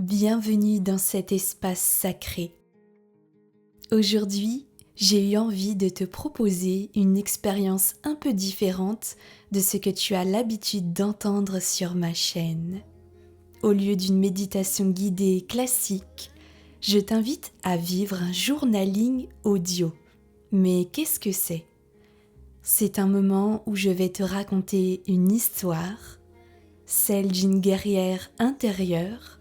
Bienvenue dans cet espace sacré. Aujourd'hui, j'ai eu envie de te proposer une expérience un peu différente de ce que tu as l'habitude d'entendre sur ma chaîne. Au lieu d'une méditation guidée classique, je t'invite à vivre un journaling audio. Mais qu'est-ce que c'est ? C'est un moment où je vais te raconter une histoire, celle d'une guerrière intérieure,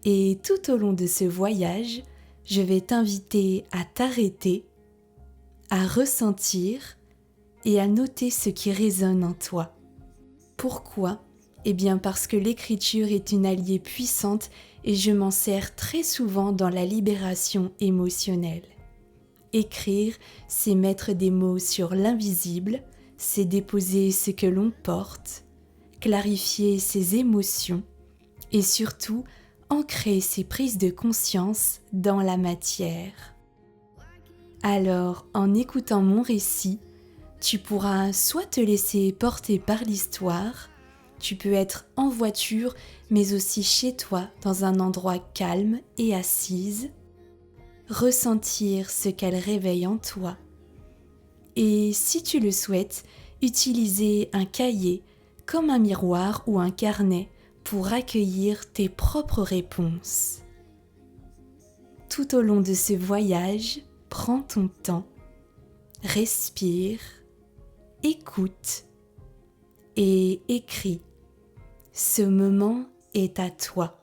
et tout au long de ce voyage, je vais t'inviter à t'arrêter, à ressentir et à noter ce qui résonne en toi. Pourquoi ? Eh bien parce que l'écriture est une alliée puissante et je m'en sers très souvent dans la libération émotionnelle. Écrire, c'est mettre des mots sur l'invisible, c'est déposer ce que l'on porte, clarifier ses émotions et surtout ancrer ses prises de conscience dans la matière. Alors, en écoutant mon récit, tu pourras soit te laisser porter par l'histoire, tu peux être en voiture, mais aussi chez toi, dans un endroit calme et assise, ressentir ce qu'elle réveille en toi. Et si tu le souhaites, utiliser un cahier comme un miroir ou un carnet pour accueillir tes propres réponses. Tout au long de ce voyage, prends ton temps, respire, écoute et écris. Ce moment est à toi.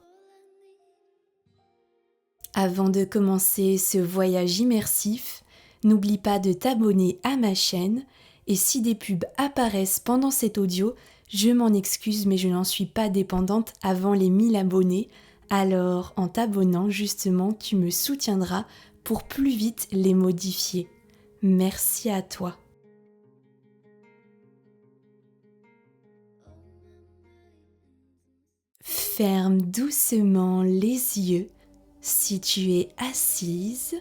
Avant de commencer ce voyage immersif, n'oublie pas de t'abonner à ma chaîne et si des pubs apparaissent pendant cet audio, je m'en excuse mais je n'en suis pas dépendante avant les 1000 abonnés. Alors en t'abonnant justement, tu me soutiendras pour plus vite les modifier. Merci à toi. Ferme doucement les yeux si tu es assise.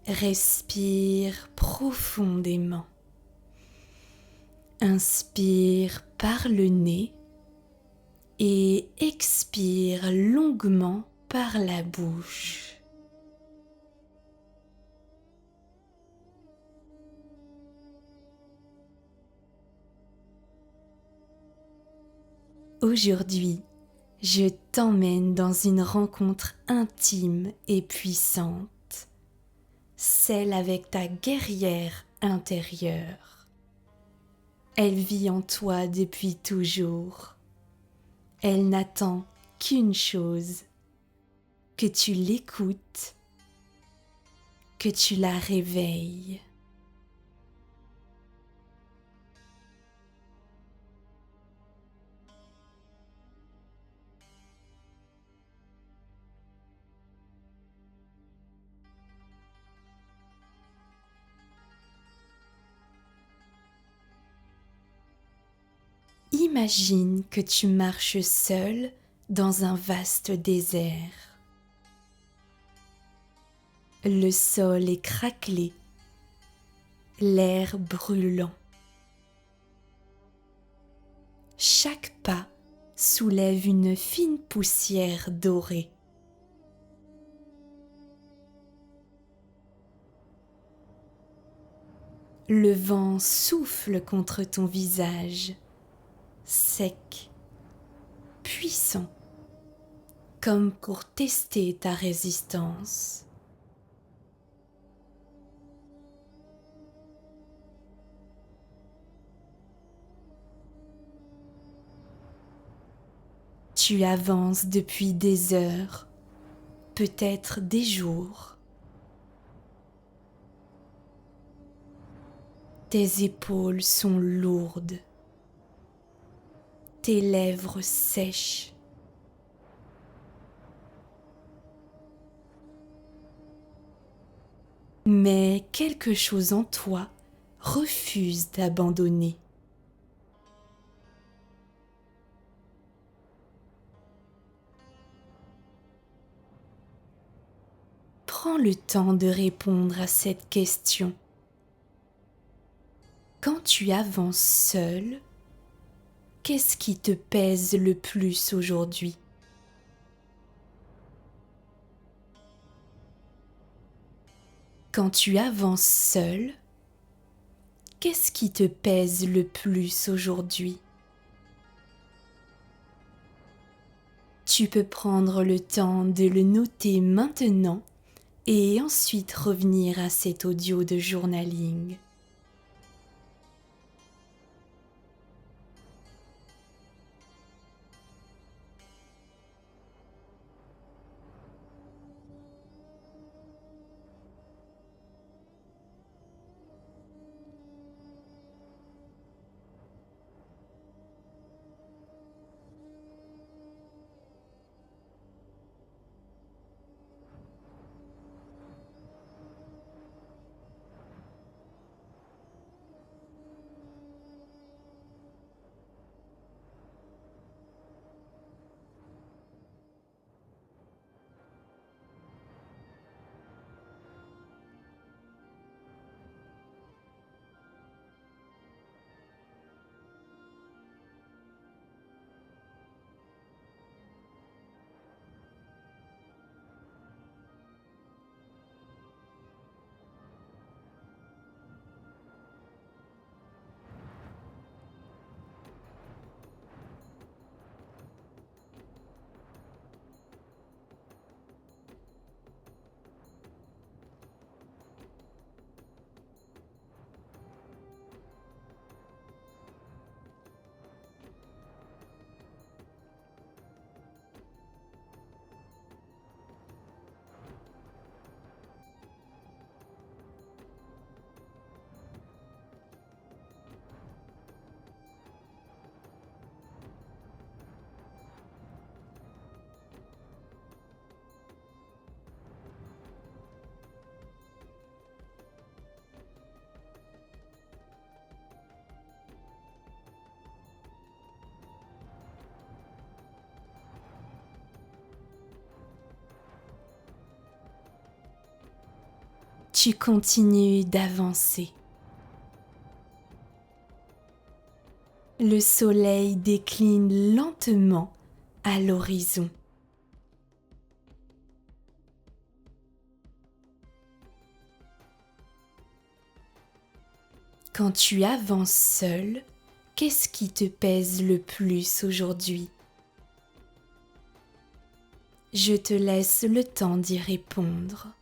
Respire profondément. Inspire par le nez et expire longuement par la bouche. Aujourd'hui, je t'emmène dans une rencontre intime et puissante, celle avec ta guerrière intérieure. Elle vit en toi depuis toujours. Elle n'attend qu'une chose, que tu l'écoutes, que tu la réveilles. Imagine que tu marches seul dans un vaste désert. Le sol est craquelé, l'air brûlant. Chaque pas soulève une fine poussière dorée. Le vent souffle contre ton visage, sec, puissant, comme pour tester ta résistance. Tu avances depuis des heures, peut-être des jours. Tes épaules sont lourdes, tes lèvres sèches. Mais quelque chose en toi refuse d'abandonner. Prends le temps de répondre à cette question. Quand tu avances seul, qu'est-ce qui te pèse le plus aujourd'hui ? Quand tu avances seul, qu'est-ce qui te pèse le plus aujourd'hui? Tu peux prendre le temps de le noter maintenant et ensuite revenir à cet audio de journaling. Tu continues d'avancer. Le soleil décline lentement à l'horizon. Quand tu avances seul, qu'est-ce qui te pèse le plus aujourd'hui? Je te laisse le temps d'y répondre.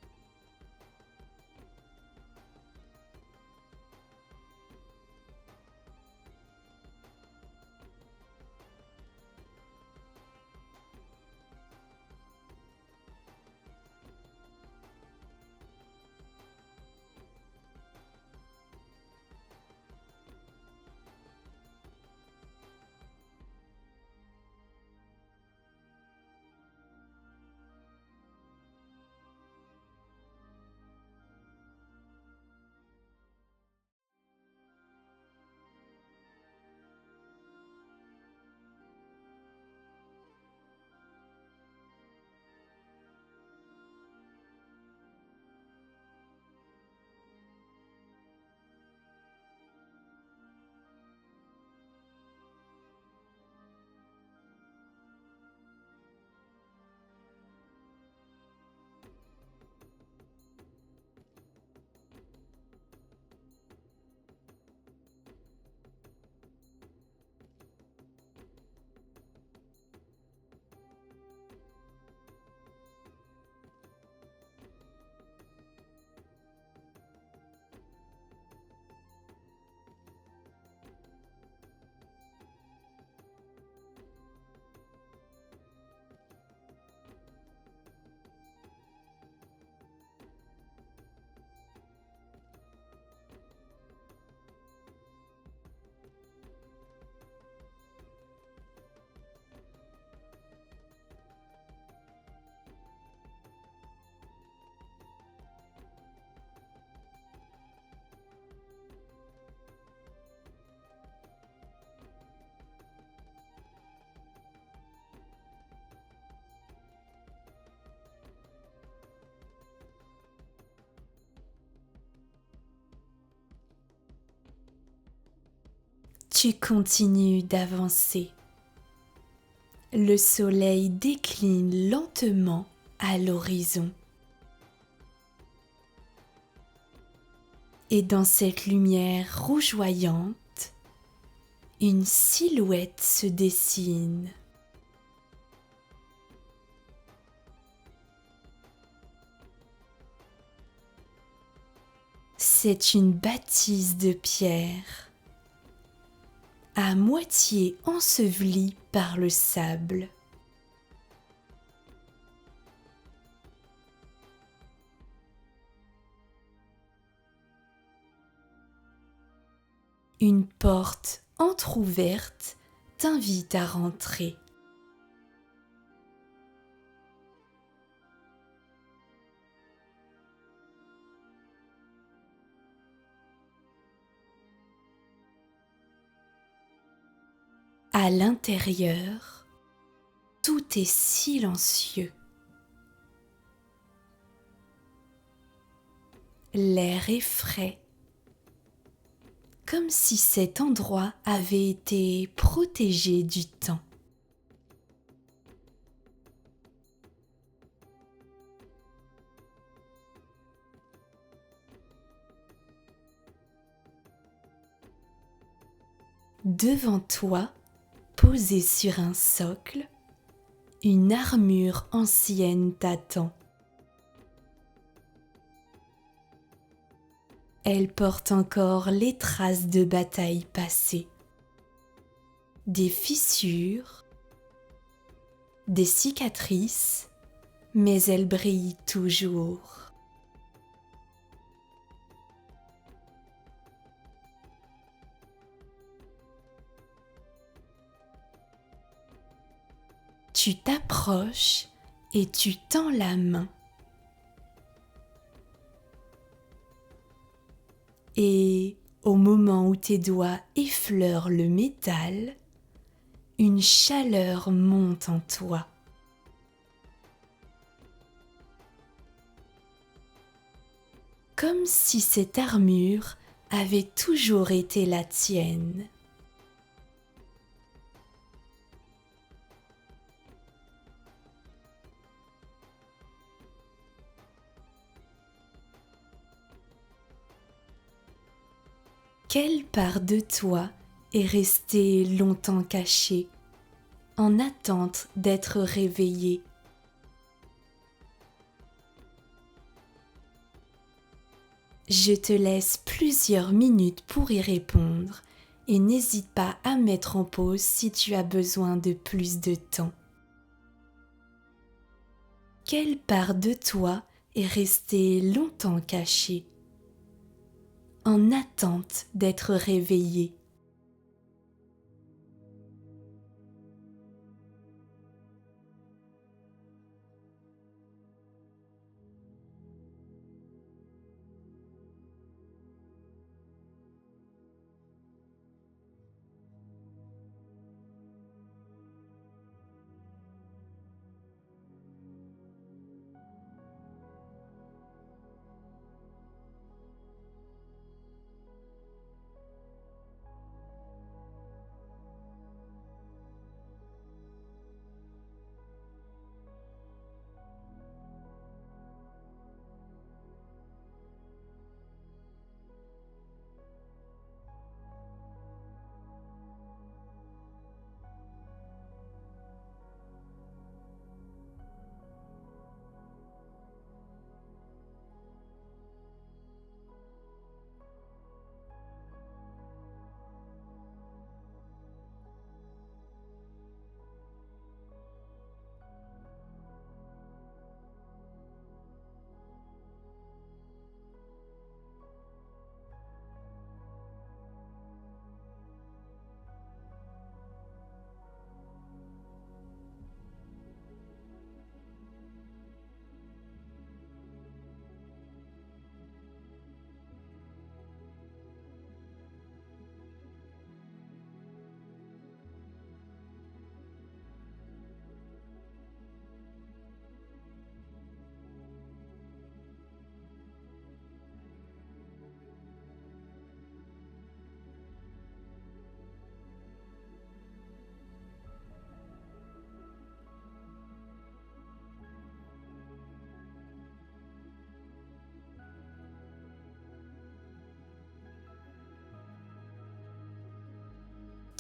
Tu continues d'avancer. Le soleil décline lentement à l'horizon. Et dans cette lumière rougeoyante, une silhouette se dessine. C'est une bâtisse de pierre, à moitié ensevelie par le sable. Une porte entr'ouverte t'invite à rentrer. À l'intérieur, tout est silencieux. L'air est frais, comme si cet endroit avait été protégé du temps. Devant toi, posée sur un socle, une armure ancienne t'attend. Elle porte encore les traces de batailles passées, des fissures, des cicatrices, mais elle brille toujours. Tu t'approches et tu tends la main. Et au moment où tes doigts effleurent le métal, une chaleur monte en toi. Comme si cette armure avait toujours été la tienne. Quelle part de toi est restée longtemps cachée, en attente d'être réveillée? Je te laisse plusieurs minutes pour y répondre et n'hésite pas à mettre en pause si tu as besoin de plus de temps. Quelle part de toi est restée longtemps cachée, en attente d'être réveillée?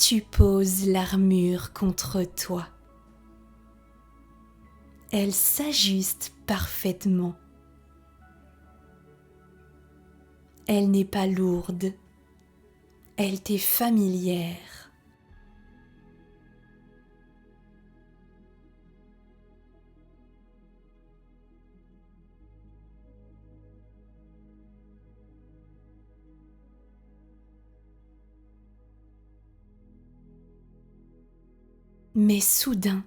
Tu poses l'armure contre toi. Elle s'ajuste parfaitement. Elle n'est pas lourde. Elle t'est familière. Mais soudain,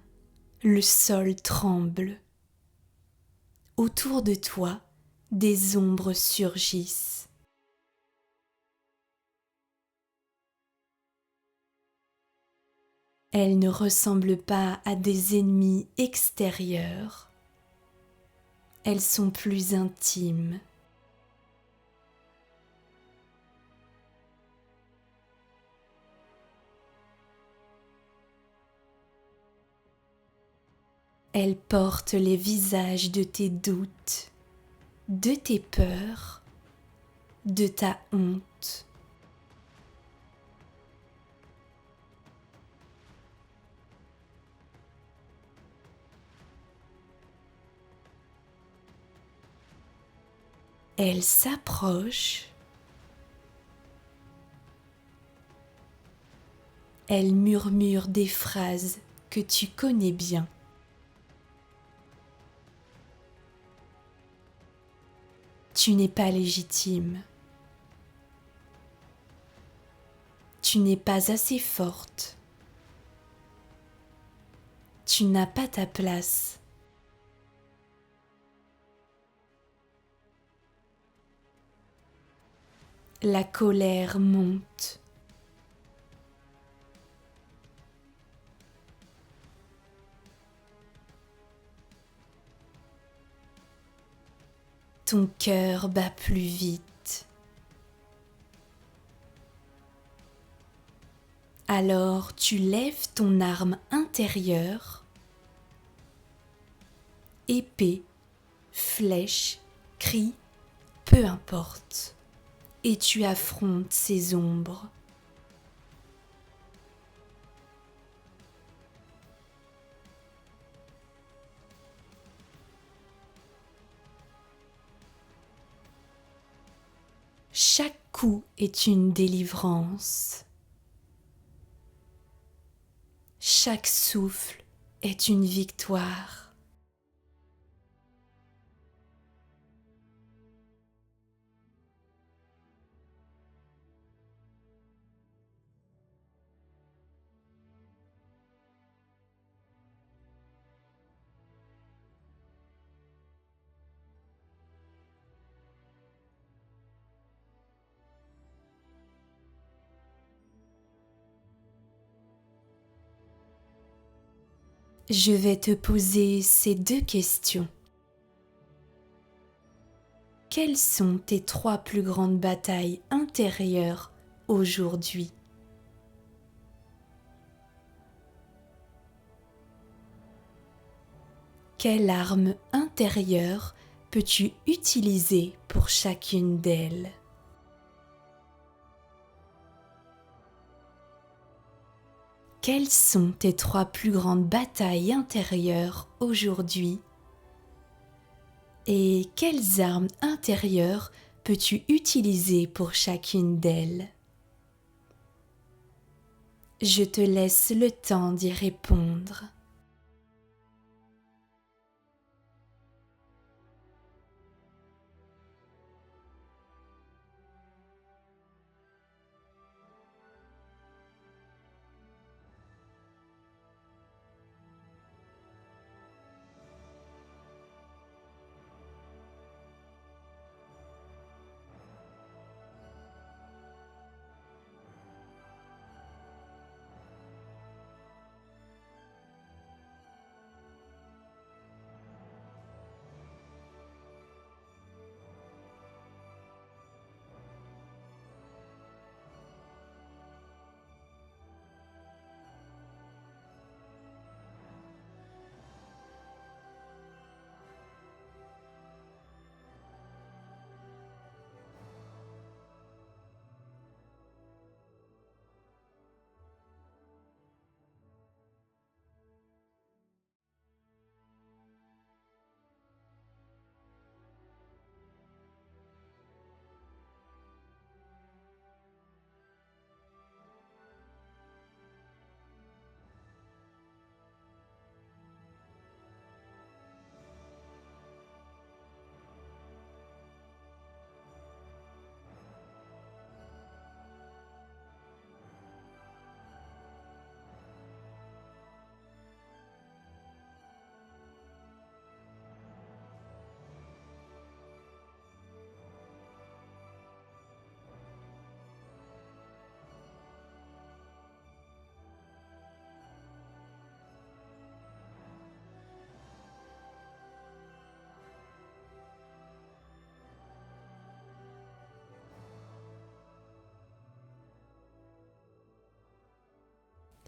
le sol tremble. Autour de toi, des ombres surgissent. Elles ne ressemblent pas à des ennemis extérieurs. Elles sont plus intimes. Elles portent les visages de tes doutes, de tes peurs, de ta honte. Elles s'approchent. Elles murmurent des phrases que tu connais bien. Tu n'es pas légitime. Tu n'es pas assez forte. Tu n'as pas ta place. La colère monte. Ton cœur bat plus vite. Alors tu lèves ton arme intérieure, épée, flèche, cri, peu importe, et tu affrontes ces ombres. Chaque coup est une délivrance. Chaque souffle est une victoire. Je vais te poser ces deux questions. Quelles sont tes 3 plus grandes batailles intérieures aujourd'hui? Quelle arme intérieure peux-tu utiliser pour chacune d'elles? Quelles sont tes 3 plus grandes batailles intérieures aujourd'hui? Et quelles armes intérieures peux-tu utiliser pour chacune d'elles? Je te laisse le temps d'y répondre.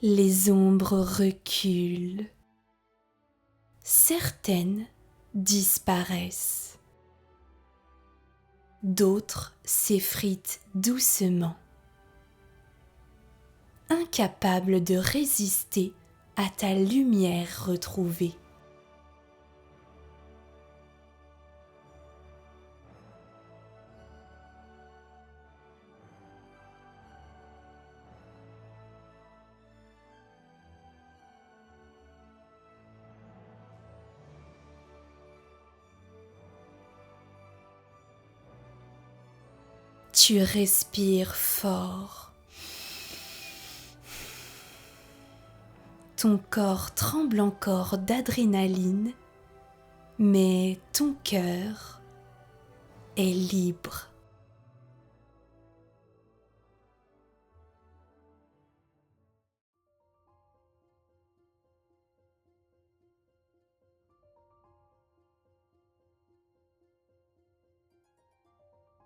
Les ombres reculent. Certaines disparaissent. D'autres s'effritent doucement, incapables de résister à ta lumière retrouvée. Tu respires fort. Ton corps tremble encore d'adrénaline, mais ton cœur est libre.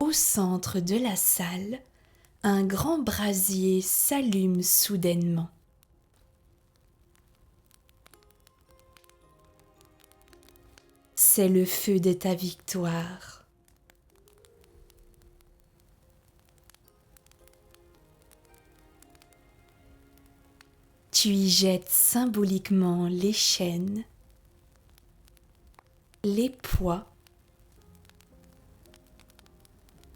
Au centre de la salle, un grand brasier s'allume soudainement. C'est le feu de ta victoire. Tu y jettes symboliquement les chaînes, les poids,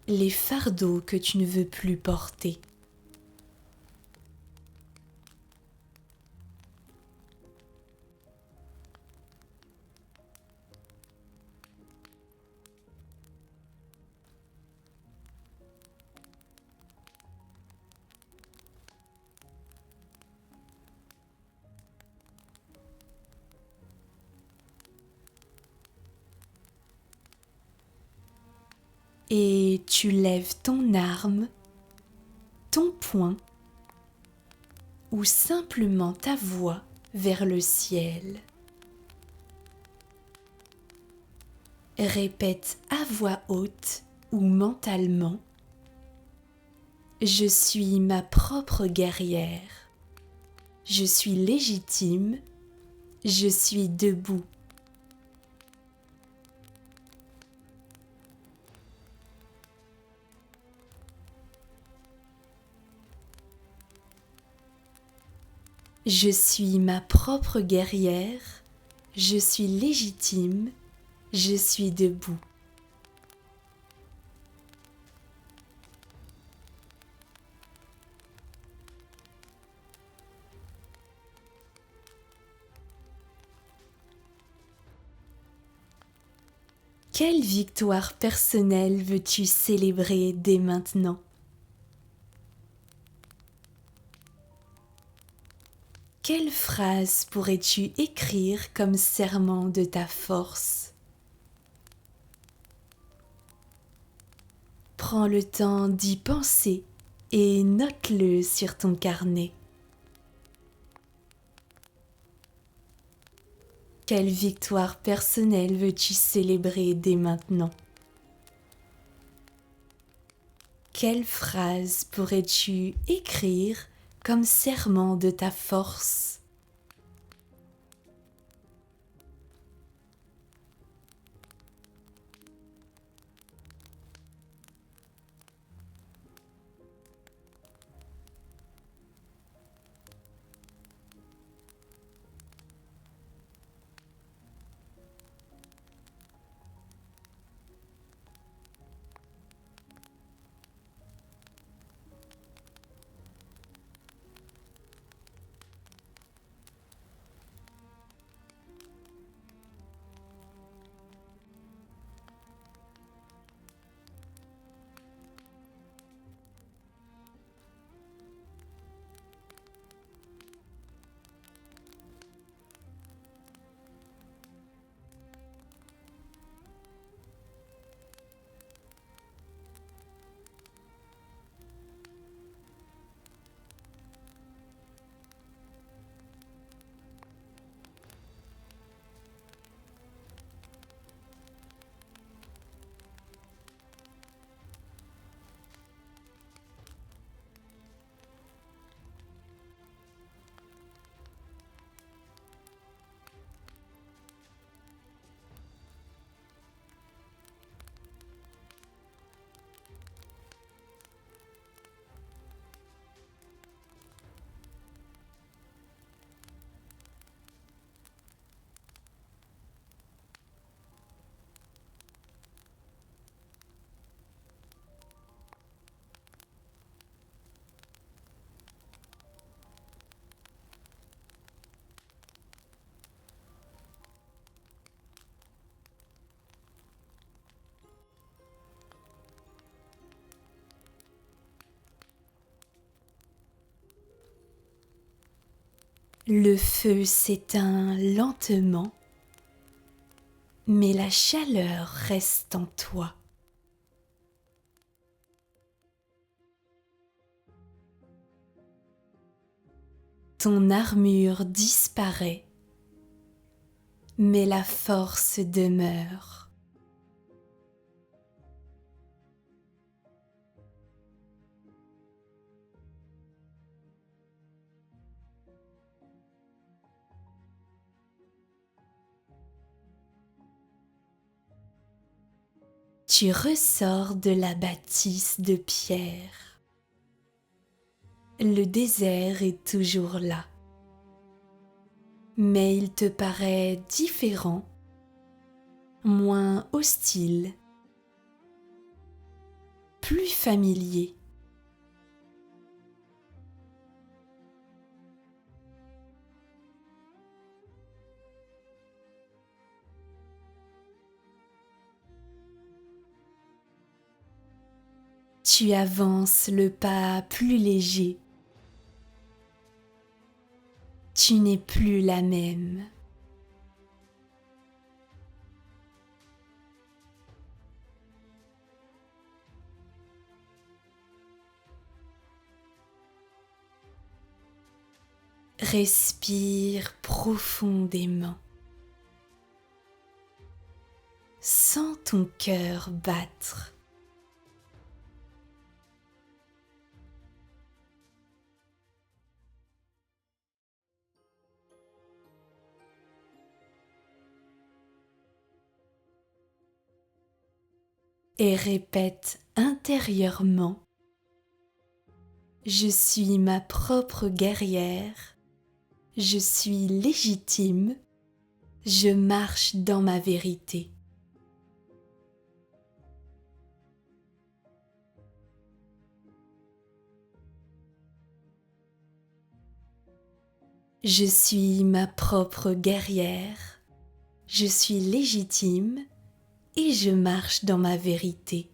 les fardeaux que tu ne veux plus porter. Et tu lèves ton arme, ton poing ou simplement ta voix vers le ciel. Répète à voix haute ou mentalement: je suis ma propre guerrière. Je suis légitime. Je suis debout. Je suis ma propre guerrière. Je suis légitime. Je suis debout. Quelle victoire personnelle veux-tu célébrer dès maintenant? Quelle phrase pourrais-tu écrire comme serment de ta force? Prends le temps d'y penser et note-le sur ton carnet. Quelle victoire personnelle veux-tu célébrer dès maintenant? Quelle phrase pourrais-tu écrire comme serment de ta force? Le feu s'éteint lentement, mais la chaleur reste en toi. Ton armure disparaît, mais la force demeure. Tu ressors de la bâtisse de pierre. Le désert est toujours là, mais il te paraît différent, moins hostile, plus familier. Tu avances le pas plus léger. Tu n'es plus la même. Respire profondément. Sens ton cœur battre. Et répète intérieurement: je suis ma propre guerrière, je suis légitime, je marche dans ma vérité. Je suis ma propre guerrière, je suis légitime et je marche dans ma vérité.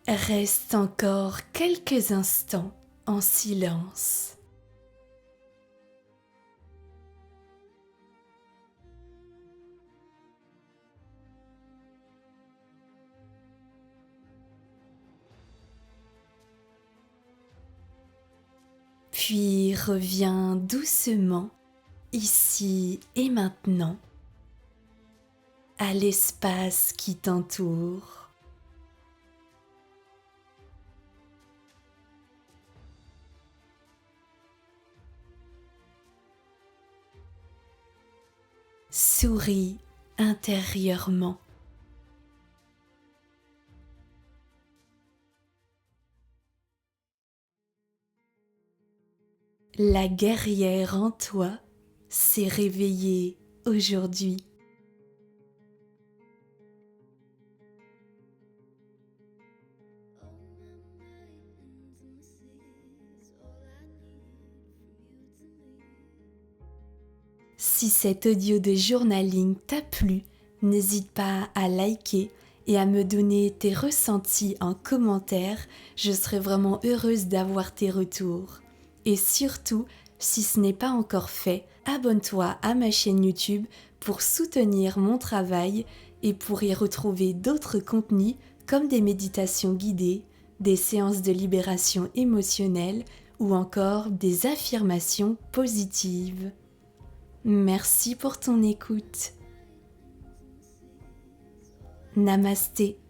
Reste encore quelques instants en silence. Puis reviens doucement, ici et maintenant, à l'espace qui t'entoure. Souris intérieurement. La guerrière en toi s'est réveillée aujourd'hui. Si cet audio de journaling t'a plu, n'hésite pas à liker et à me donner tes ressentis en commentaire. Je serai vraiment heureuse d'avoir tes retours. Et surtout, si ce n'est pas encore fait, abonne-toi à ma chaîne YouTube pour soutenir mon travail et pour y retrouver d'autres contenus comme des méditations guidées, des séances de libération émotionnelle ou encore des affirmations positives. Merci pour ton écoute. Namasté.